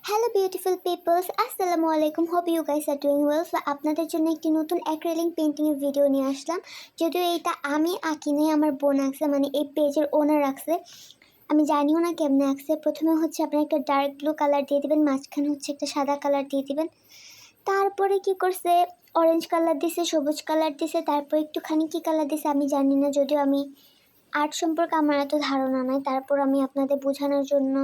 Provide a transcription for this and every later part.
Hello beautiful peoples, আসসালামু আলাইকুম। Hope you guys are doing well. আপনাদের জন্য একটি নতুন অ্যাক্রিলিক পেন্টিংয়ের ভিডিও নিয়ে আসলাম। যদিও এইটা আমি আঁকি নেই, আমার বোন আঁকছে, মানে এই পেজের ওনার আঁকছে। আমি জানিও না কেমনে আঁকছে। প্রথমে হচ্ছে আপনার একটা ডার্ক ব্লু কালার দিয়ে দেবেন, মাঝখানে হচ্ছে একটা সাদা কালার দিয়ে দেবেন। তারপরে কি করছে, অরেঞ্জ কালার দিছে, সবুজ কালার দিছে, তারপর একটুখানি কী কালার দিছে আমি জানি না, যদিও আমি আর্ট সম্পর্কে আমার এত ধারণা নাই। তারপর আমি আপনাদের বোঝানোর জন্য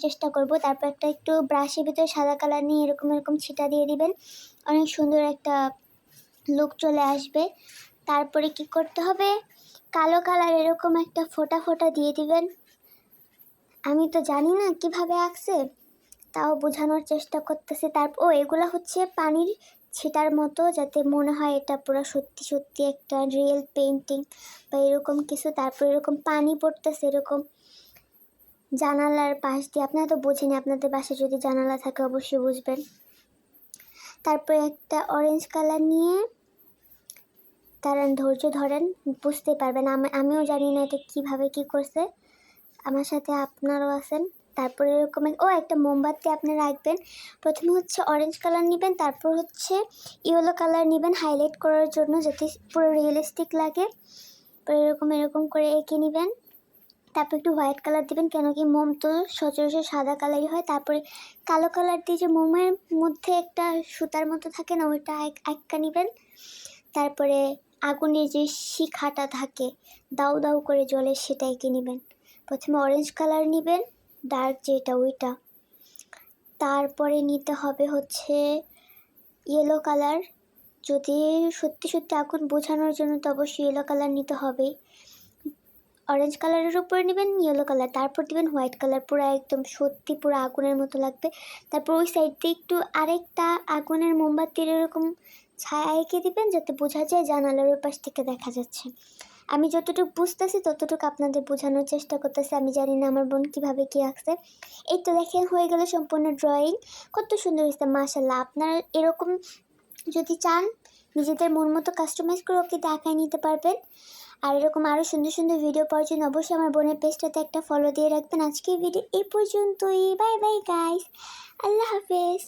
চেষ্টা করব। তারপর একটু ব্রাশের ভিতরে সাদা কালার নিয়ে এরকম ছিটা দিয়ে দিবেন, অনেক সুন্দর একটা লুক চলে আসবে। তারপরে কি করতে হবে, কালো কালার এরকম একটা ফোঁটা ফোঁটা দিয়ে দিবেন। আমি তো জানি না কিভাবে আঁকছে, তাও বোঝানোর চেষ্টা করতেছি। তারপর এগুলো হচ্ছে পানির ছিটার মতো, যাতে মনে হয় এটা পুরো সত্যি সত্যি একটা রিয়েল পেন্টিং বা এরকম কিছু। তারপর এরকম পানি পড়তেছে এরকম জানালার পাশ দিয়ে। আপনারা তো বোঝেনি, আপনাদের বাসায় যদি জানালা থাকে অবশ্যই বুঝবেন। তারপরে একটা অরেঞ্জ কালার নিয়ে ধৈর্য ধরেন, বুঝতে পারবেন। আমিও জানি না এটা কীভাবে কী করছে, আমার সাথে আপনারাও আছেন। তারপরে এরকম একটা মোমবাতি আপনি রাখবেন। প্রথমে হচ্ছে অরেঞ্জ কালার নেবেন, তারপর হচ্ছে ইয়েলো কালার নেবেন হাইলাইট করার জন্য, যাতে পুরো রিয়েলিস্টিক লাগে। এরকম করে এঁকে নেবেন। তারপর একটু হোয়াইট কালার দিবেন, কেন কি মোম তো সচরাচর সাদা কালারই হয়। তারপরে কালো কালার দিয়ে যে মোমের মধ্যে একটা সুতার মতো থাকে না, ওইটা আঁকা নেবেন। তারপরে আগুনের যে শিখাটা থাকে দাউ দাউ করে জ্বলে, সেটা এঁকে নেবেন। প্রথমে অরেঞ্জ কালার নেবেন, ডার্ক যেটা ওইটা। তারপরে নিতে হবে হচ্ছে ইয়েলো কালার। যদি সত্যি সত্যি আগুন বোঝানোর জন্য তো অবশ্যই ইয়েলো কালার নিতে হবেই। অরেঞ্জ কালারের উপরে নেবেন ইয়েলো কালার, তারপর দেবেন হোয়াইট কালার, পুরো একদম সত্যি পুরো আগুনের মতো লাগবে। তারপর ওই সাইড দিয়ে একটু আরেকটা আগুনের মোমবাতির এরকম ছায়া এঁকে দিবেন, যাতে বোঝা যায় জানালার ওই পাশ থেকে দেখা যাচ্ছে। আমি যতটুকু বুঝতেছি ততটুকু আপনাদের বোঝানোর চেষ্টা করতেছি। আমি জানি না আমার বোন কীভাবে কী আঁকছে। এই তো দেখেন হয়ে গেল সম্পূর্ণ ড্রয়িং, কত সুন্দর হয়েছে মাশাআল্লাহ। আপনারা এরকম যদি চান নিজেদের মন মতো কাস্টমাইজ করে ওকে দেখায় নিতে পারবেন। আর এরকম আরও সুন্দর সুন্দর ভিডিও পাওয়ার জন্য অবশ্যই আমার বোনের পেজটাতে একটা ফলো দিয়ে রাখবেন। আজকের ভিডিও এই পর্যন্তই। বাই বাই গাইস, আল্লাহ হাফেজ।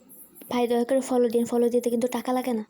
ভাই দয়া করে ফলো দিন, ফলো দিতে কিন্তু টাকা লাগে না।